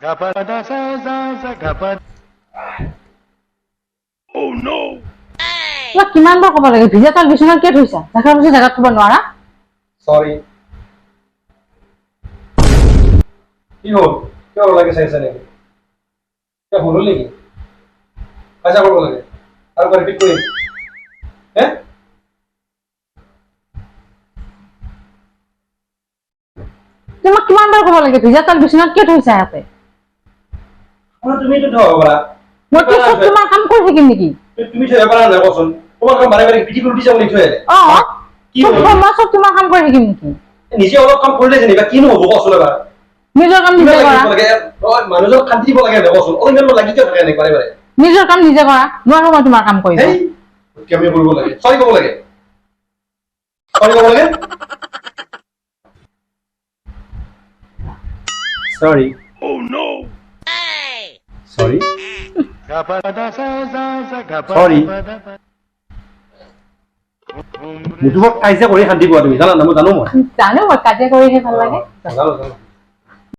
Oh no! কিমান বাৰ ক'ব লাগে ভিজা চাউল বিচনাত কিয় থৈছা জাগাত বস্তু জাগাত থব নোৱাৰা সরি কি হল কিয় লাগে চাইছা নেকি কিয় ভুল নেকি কাজা করব লাগে আর একবার রিপিট করি হ্যাঁ তোমাক কিমান বাৰ ক'ব লাগে ভিজা চাউল বিচনাত কিয় থৈছা ইয়াতে তুমি তো ধর বাবা মই কি সব তোমাৰ কাম কৰি থাকিম নেকি তুমি তো এবাৰ না কোন তোমাৰ কাম বাৰে বাৰে পিটি কৰি দিছা বুলি থৈ অ কি মই সব তোমাৰ কাম কৰি থাকিম নেকি নিজে অলপ কাম কৰিলে জানিবা কিনো হ'ব কোন এবাৰ নিজৰ কাম নিজে কৰা মানুহক শান্তি দিব লাগে কোন অলপ লাগি কিয় থাকে বাৰে বাৰে নিজৰ কাম নিজে কৰা নোৱাৰো মই তোমাৰ কাম কৰিব হেই কি আমি কৰিব লাগে সৰি ক'ব লাগে সৰি ক'ব লাগে সৰি Oh no! সৰি Sorry. মুঠুক কাজিয়া কৰি শান্তি পোৱা তুমি জানা না মই জানো জানো মই কাজিয়া কৰিহে ভাল লাগে জানো জানো